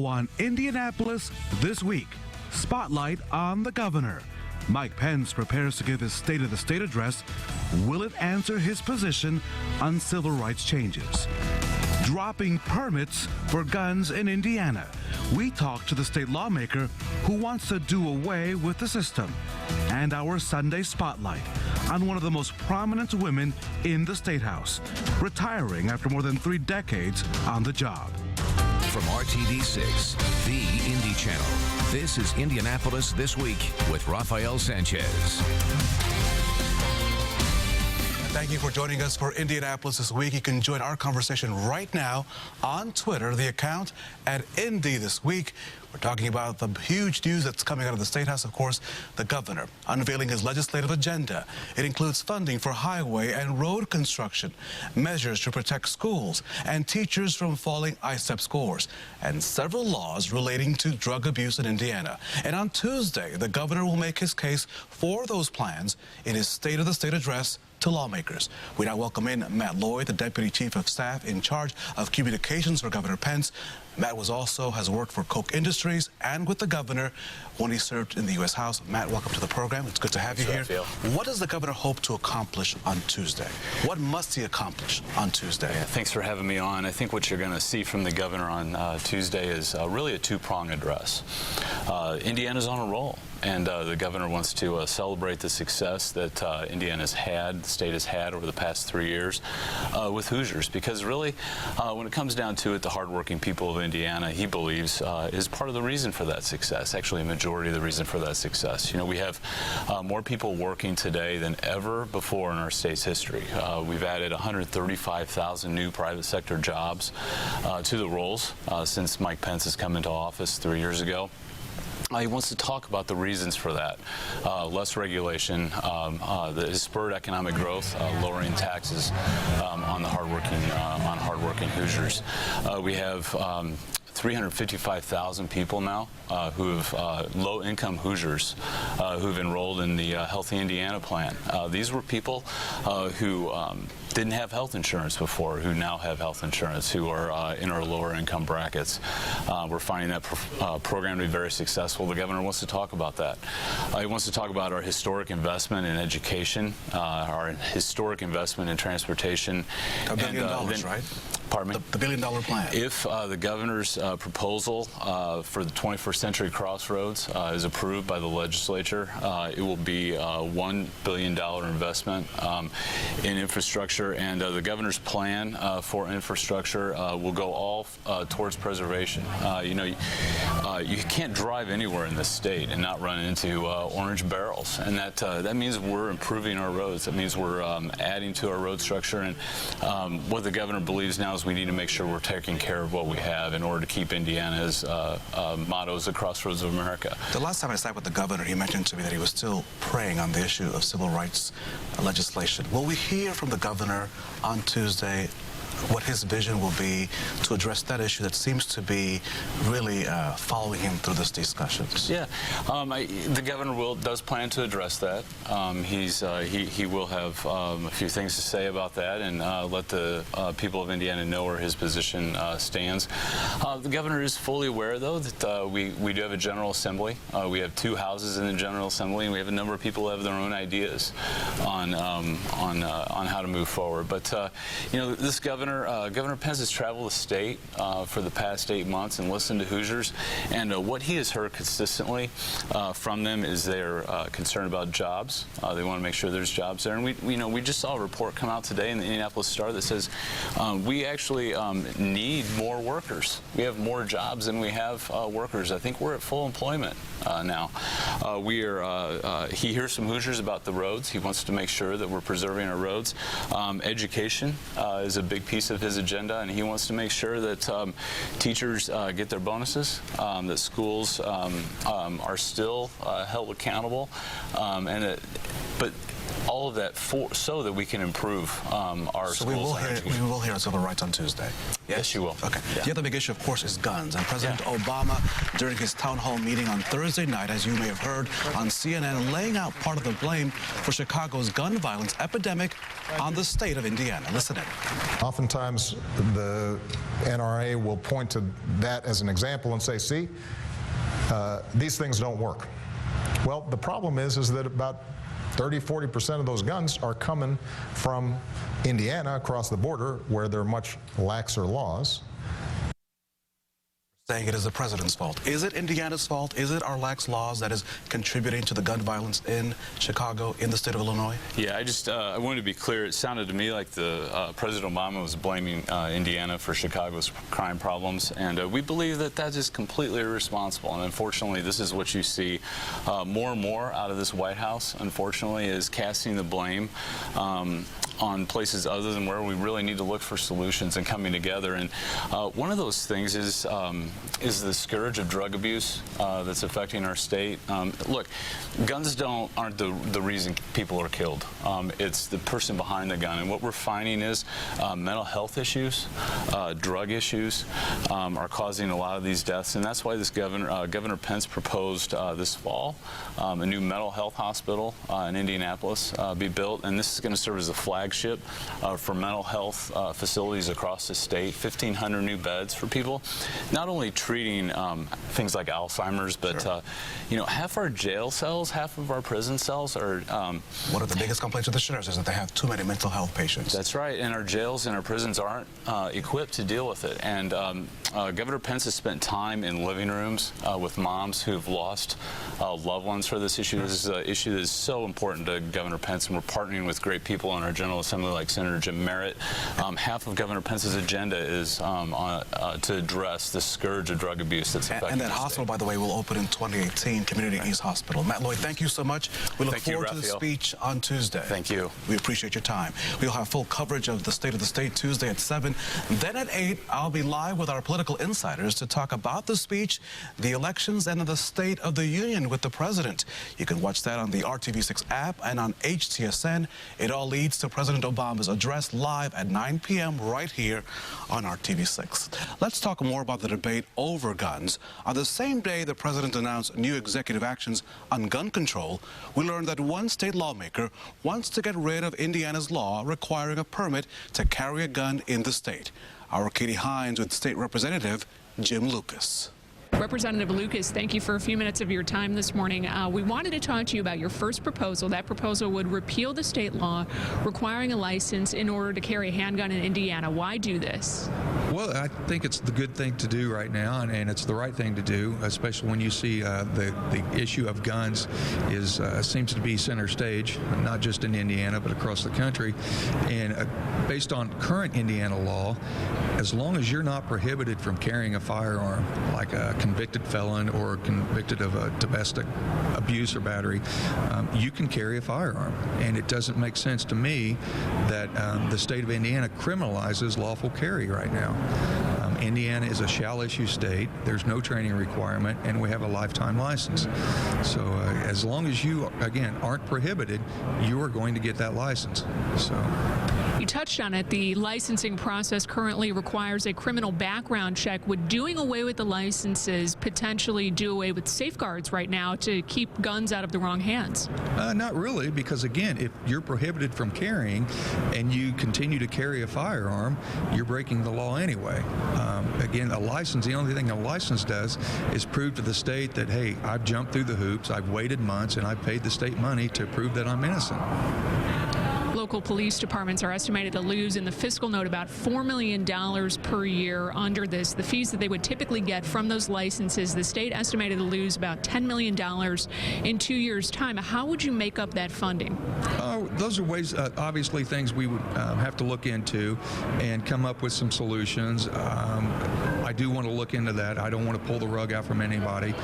So on Indianapolis this week, spotlight on the governor. Mike Pence prepares to give his State of the State address. Will it answer his position on civil rights changes? Dropping permits for guns in Indiana. We talk to the state lawmaker who wants to do away with the system. And our Sunday spotlight on one of the most prominent women in the State House, retiring after more than 3 decades on the job. From RTD6, the Indy Channel, this is Indianapolis This Week with Rafael Sanchez. Thank you for joining us for Indianapolis This Week. You can join our conversation right now on Twitter, the account @IndyThisWeek. We're talking about the huge news that's coming out of the State House, of course, the governor unveiling his legislative agenda. It includes funding for highway and road construction, measures to protect schools and teachers from falling ISEP scores, and several laws relating to drug abuse in Indiana. And on Tuesday, the governor will make his case for those plans in his State of the State address to lawmakers. We now welcome in Matt Lloyd, the Deputy Chief of Staff in charge of communications for Governor Pence. Matt has worked for Koch Industries and with the governor when he served in the U.S. House. Matt, welcome to the program. It's good to have you here. What does the governor hope to accomplish on Tuesday? What must he accomplish on Tuesday? Yeah, thanks for having me on. I think what you're going to see from the governor on Tuesday is really a two-pronged address. Indiana's on a roll, and the governor wants to celebrate the success that Indiana's had, the state has had over the past 3 years with Hoosiers, because really, when it comes down to it, the hardworking people of Indiana, he believes, is part of the reason for that success, actually a majority of the reason for that success. You know, we have more people working today than ever before in our state's history. We've added 135,000 new private sector jobs to the rolls since Mike Pence has come into office 3 years ago. He wants to talk about the reasons for that. Less regulation, that has spurred economic growth, lowering taxes on the hardworking Hoosiers. We have 355,000 people now who have low-income Hoosiers who've enrolled in the Healthy Indiana plan. These were people who didn't have health insurance before, who now have health insurance, who are in our lower income brackets. We're finding that program to be very successful. The governor wants to talk about that. He wants to talk about our historic investment in education, our historic investment in transportation. $1 billion, right? Pardon me? The $1 billion plan. If the governor's proposal for the 21st Century Crossroads is approved by the legislature, it will be a $1 billion investment in infrastructure, and the governor's plan for infrastructure will go all towards preservation. You know, you can't drive anywhere in this state and not run into orange barrels, and that means we're improving our roads. That means we're adding to our road structure, and what the governor believes now is we need to make sure we're taking care of what we have in order to keep Indiana's mottos, the crossroads of America. The last time I sat with the governor, he mentioned to me that he was still praying on the issue of civil rights legislation. Will we hear from the governor on Tuesday what his vision will be to address that issue that seems to be really following him through these discussions? Yeah, the governor does plan to address that. He will have a few things to say about that and let the people of Indiana know where his position stands. The governor is fully aware, though, that we do have a General Assembly. We have 2 houses in the General Assembly, and we have a number of people who have their own ideas on how to move forward. But you know, this Governor Pence has traveled the state for the past 8 months and listened to Hoosiers, and what he has heard consistently from them is they're concerned about jobs. They want to make sure there's jobs there, and we just saw a report come out today in the Indianapolis Star that says we actually need more workers. We have more jobs than we have workers. I think we're at full employment now. He hears from Hoosiers about the roads. He wants to make sure that we're preserving our roads. Education is a big piece of his agenda, and he wants to make sure that teachers get their bonuses, that schools are still held accountable, but all of that so that we can improve our schools. So we will hear on civil rights on Tuesday. Yes, you will. Okay. Yeah. The other big issue, of course, is guns. And President Obama, during his town hall meeting on Thursday night, as you may have heard on CNN, laying out part of the blame for Chicago's gun violence epidemic on the state of Indiana. Listen in. Oftentimes, the NRA will point to that as an example and say, see, these things don't work. Well, the problem is that about 30–40% of those guns are coming from Indiana across the border, where there are much laxer laws. Saying it is the president's fault. Is it Indiana's fault? Is it our lax laws that is contributing to the gun violence in Chicago, in the state of Illinois? Yeah, I wanted to be clear. It sounded to me like President Obama was blaming Indiana for Chicago's crime problems, and we believe that that is completely irresponsible. And unfortunately, this is what you see more and more out of this White House, unfortunately, is casting the blame on places other than where we really need to look for solutions and coming together. And one of those things is the scourge of drug abuse that's affecting our state. Look, guns aren't the reason people are killed. It's the person behind the gun. And what we're finding is mental health issues, drug issues are causing a lot of these deaths. And that's why this Governor Pence proposed this fall a new mental health hospital in Indianapolis be built. And this is going to serve as a flagship for mental health facilities across the state. 1,500 new beds for people, not only treating things like Alzheimer's, but sure. You know, half our jail cells, half of our prison cells are. One of the biggest complaints of the sheriffs is that they have too many mental health patients. That's right, and our jails and our prisons aren't equipped to deal with it. And Governor Pence has spent time in living rooms with moms who've lost loved ones for this issue. This is an issue that is so important to Governor Pence, and we're partnering with great people in our General Assembly like Senator Jim Merritt. Half of Governor Pence's agenda is to address the scourge of drug abuse that's affecting and that hospital, by the way, will open in 2018, Community East Hospital. Matt Lloyd, thank you so much. We look forward to the speech on Tuesday. Thank you. We appreciate your time. We'll have full coverage of the State of the State Tuesday at 7. Then at 8, I'll be live with our political insiders to talk about the speech, the elections, and the State of the Union with the president. You can watch that on the RTV6 app and on HTSN. It all leads to President Obama's address live at 9 p.m. right here on RTV6. Let's talk more about the debate over guns. On the same day the president announced new executive actions on gun control, we learned that one state lawmaker wants to get rid of Indiana's law requiring a permit to carry a gun in the state. Our Katie Hines with State Representative Jim Lucas. Representative Lucas, thank you for a few minutes of your time this morning. We wanted to talk to you about your first proposal. That proposal would repeal the state law requiring a license in order to carry a handgun in Indiana. Why do this? Well, I think it's the good thing to do right now, and it's the right thing to do, especially when you see the issue of guns seems to be center stage, not just in Indiana, but across the country. And based on current Indiana law, as long as you're not prohibited from carrying a firearm, like a convicted felon or convicted of a domestic abuse or battery, you can carry a firearm. And it doesn't make sense to me that the state of Indiana criminalizes lawful carry right now. Indiana is a shall-issue state. There's no training requirement, and we have a lifetime license. So as long as you, again, aren't prohibited, you are going to get that license. So. You touched on it. The licensing process currently requires a criminal background check. Would doing away with the licenses potentially do away with safeguards right now to keep guns out of the wrong hands? Not really, because again, if you're prohibited from carrying and you continue to carry a firearm, you're breaking the law anyway. Again, a license, the only thing a license does is prove to the state that, hey, I've jumped through the hoops, I've waited months, and I've paid the state money to prove that I'm innocent. Local police departments are estimated to lose in the fiscal note about $4 million per year under this. The fees that they would typically get from those licenses, the state estimated to lose about $10 million in 2 years' time. How would you make up that funding? Those are ways, obviously, things we would have to look into and come up with some solutions. I do want to look into that. I don't want to pull the rug out from anybody,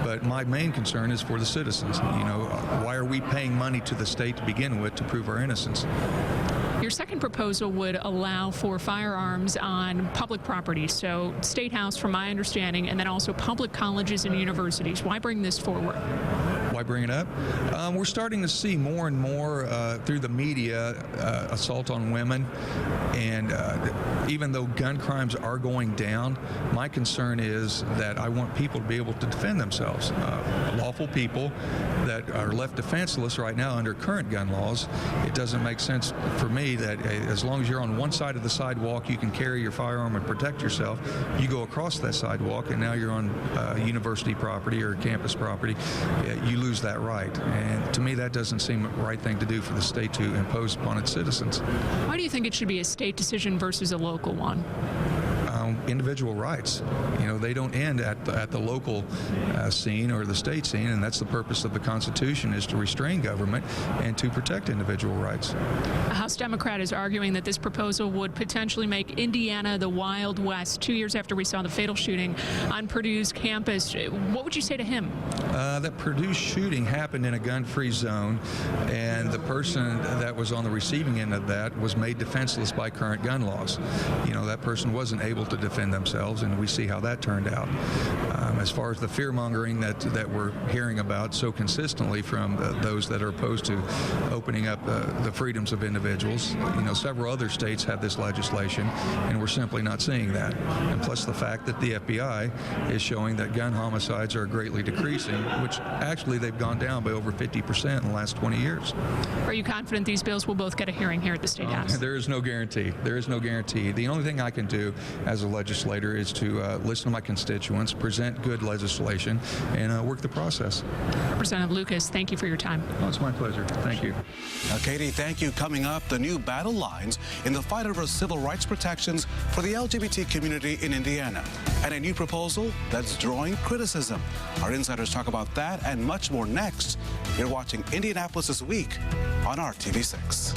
but my main concern is for the citizens. You know, why are we paying money to the state to begin with to prove our innocence? Your second proposal would allow for firearms on public property, so State House, from my understanding, and then also public colleges and universities. Why bring this forward? Why I bring it up? We're starting to see more and more through the media assault on women, and even though gun crimes are going down, my concern is that I want people to be able to defend themselves. Lawful people that are left defenseless right now under current gun laws, it doesn't make sense for me that as long as you're on one side of the sidewalk, you can carry your firearm and protect yourself. You go across that sidewalk, and now you're on university property or campus property. You lose that right. And to me, that doesn't seem the right thing to do for the state to impose upon its citizens. Why do you think it should be a state decision versus a local one? Individual rights. You know, they don't end at the local scene or the state scene, and that's the purpose of the Constitution, is to restrain government and to protect individual rights. A House Democrat is arguing that this proposal would potentially make Indiana the Wild West 2 years after we saw the fatal shooting on Purdue's campus. What would you say to him? That Purdue shooting happened in a gun-free zone, and the person that was on the receiving end of that was made defenseless by current gun laws. You know, that person wasn't able to defend themselves, and we see how that turned out. As far as the fear-mongering that we're hearing about so consistently from those that are opposed to opening up the freedoms of individuals, you know, several other states have this legislation, and we're simply not seeing that. And plus the fact that the FBI is showing that gun homicides are greatly decreasing, which actually they've gone down by over 50% in the last 20 years. Are you confident these bills will both get a hearing here at the State House? There is no guarantee. There is no guarantee. The only thing I can do as a legislator is to listen to my constituents, present good legislation, and work the process. Representative Lucas, thank you for your time. Oh, it's my pleasure. Thank you. Now, Katie, thank you. Coming up, the new battle lines in the fight over civil rights protections for the LGBT community in Indiana, and a new proposal that's drawing criticism. Our insiders talk about that and much more next. You're watching Indianapolis This Week on RTV6.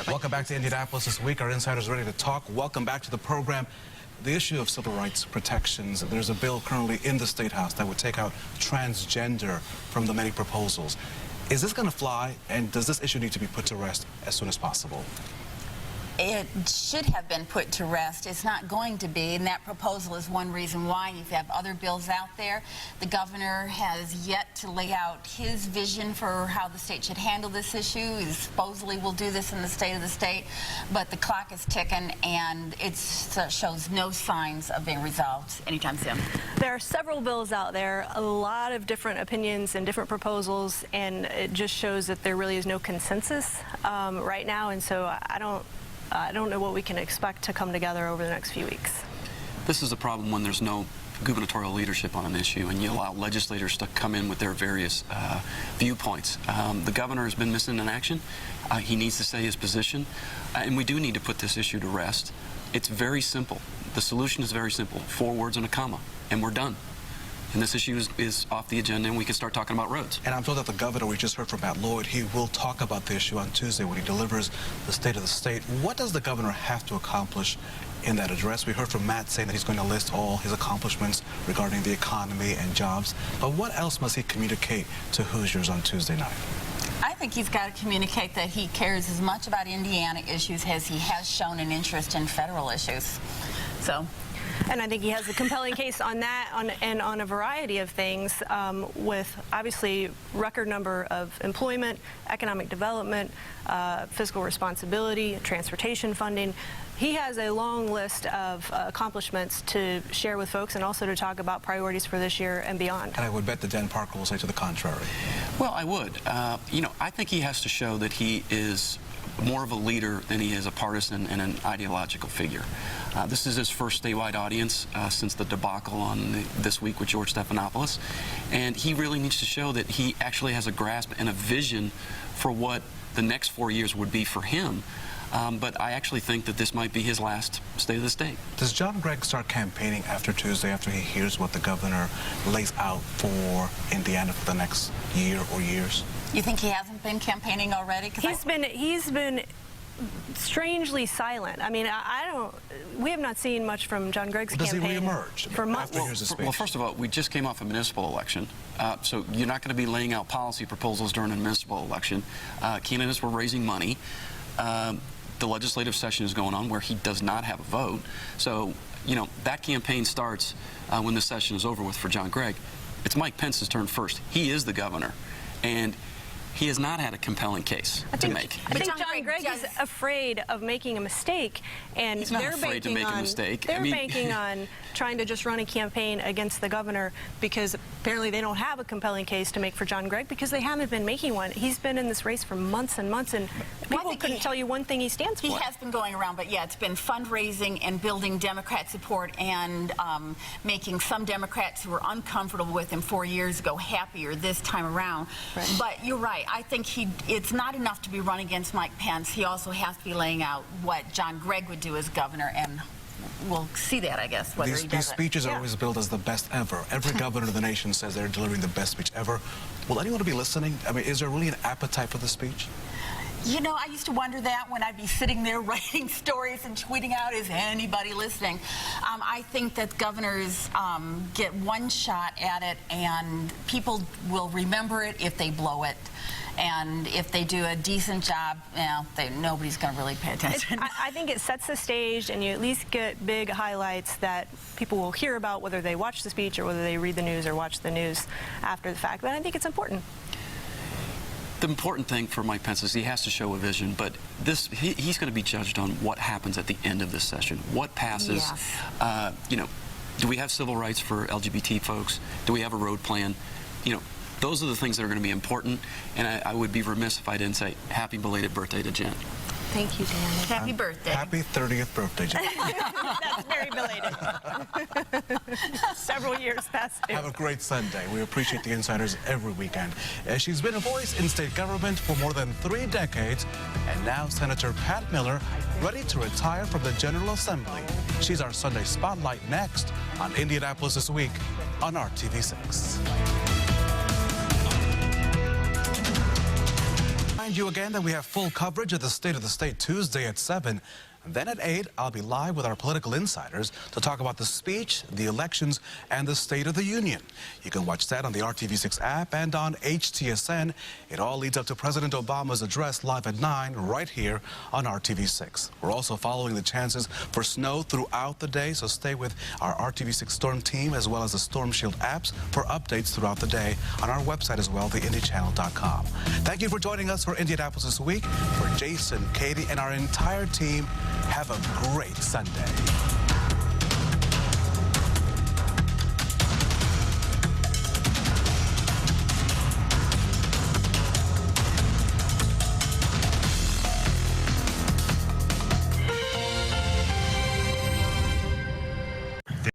Welcome back to Indianapolis This Week. Our insiders are ready to talk. Welcome back to the program. The issue of civil rights protections, there's a bill currently in the State House that would take out transgender from the many proposals. Is this going to fly, and does this issue need to be put to rest as soon as possible? It should have been put to rest. It's not going to be, and that proposal is one reason why. You have other bills out there. The governor has yet to lay out his vision for how the state should handle this issue. He supposedly will do this in the state of the state, but the clock is ticking, and it shows no signs of being resolved anytime soon. There are several bills out there, a lot of different opinions and different proposals, and it just shows that there really is no consensus right now, and so I don't know what we can expect to come together over the next few weeks. This is a problem when there's no gubernatorial leadership on an issue and you allow legislators to come in with their various viewpoints. The governor has been missing in action. He needs to say his position, and we do need to put this issue to rest. It's very simple. The solution is very simple. 4 words and a comma, and we're done. And this issue is off the agenda, and we can start talking about roads. And I'm told that the governor, we just heard from Matt Lloyd, he will talk about the issue on Tuesday when he delivers the state of the state. What does the governor have to accomplish in that address? We heard from Matt saying that he's going to list all his accomplishments regarding the economy and jobs. But what else must he communicate to Hoosiers on Tuesday night? I think he's got to communicate that he cares as much about Indiana issues as he has shown an interest in federal issues. So. And I think he has a compelling case on that and on a variety of things with obviously record number of employment, economic development, fiscal responsibility, transportation funding. He has a long list of accomplishments to share with folks and also to talk about priorities for this year and beyond. And I would bet that Dan Parker will say to the contrary. Well, I would. You know, I think he has to show that he is more of a leader than he is a partisan and an ideological figure. This is his first statewide audience since the debacle on This Week with George Stephanopoulos, and he really needs to show that he actually has a grasp and a vision for what the next 4 years would be for him. But I actually think that this might be his last State of the State. Does John Gregg start campaigning after Tuesday, after he hears what the governor lays out for Indiana for the next year or years? You think he hasn't been campaigning already? He's been strangely silent. I mean, we have not seen much from John Gregg's campaign. Does he reemerge for months? after he hears his speech? Well, first of all, we just came off a municipal election, so you're not going to be laying out policy proposals during a municipal election. Candidates were raising money. The legislative session is going on where he does not have a vote. So, you know, that campaign starts when the session is over with for John Gregg. it's Mike Pence's turn first. He is the governor, and he has not had a compelling case to make. I think John Gregg is afraid of making a mistake, and He's not afraid to make a mistake. They're banking on trying to just run a campaign against the governor because apparently they don't have a compelling case to make for John Gregg because they haven't been making one. He's been in this race for months and months, and people couldn't tell you one thing he stands for. He has been going around, but yeah, it's been fundraising and building Democrat support and making some Democrats who were uncomfortable with him 4 years ago happier this time around. Right. But you're right. I think it's not enough to be running against Mike Pence. He also has to be laying out what John Gregg would do as governor, and we'll see that, I guess, whether he does These speeches are always billed as the best ever. Every governor of the nation says they're delivering the best speech ever. Will anyone be listening? I mean, is there really an appetite for the speech? You know, I used to wonder that when I'd be sitting there writing stories and tweeting out, is anybody listening? I think that governors get one shot at it, and people will remember it if they blow it. And if they do a decent job, nobody's going to really pay attention. I think it sets the stage, and you at least get big highlights that people will hear about, whether they watch the speech or whether they read the news or watch the news after the fact. But I think it's important. The important thing for Mike Pence is he has to show a vision, but he's going to be judged on what happens at the end of this session. What passes? Yes. You know, do we have civil rights for LGBT folks? Do we have a road plan? You know, those are the things that are going to be important, and I would be remiss if I didn't say happy belated birthday to Jen. Thank you, Dan. Happy birthday. Happy 30th birthday, Jen. That's very belated. Several years past due. Have a great Sunday. We appreciate the insiders every weekend. She's been a voice in state government for more than 3 decades, and now Senator Pat Miller, ready to retire from the General Assembly. She's our Sunday Spotlight next on Indianapolis This Week on RTV6. Remind you again that we have full coverage of the State of the State Tuesday at 7. And then at 8, I'll be live with our political insiders to talk about the speech, the elections, and the State of the Union. You can watch that on the RTV6 app and on HTSN. It all leads up to President Obama's address live at 9 right here on RTV6. We're also following the chances for snow throughout the day, so stay with our RTV6 Storm team as well as the Storm Shield apps for updates throughout the day on our website as well, theindychannel.com. Thank you for joining us for Indianapolis This Week. For Jason, Katie, and our entire team, have a great Sunday.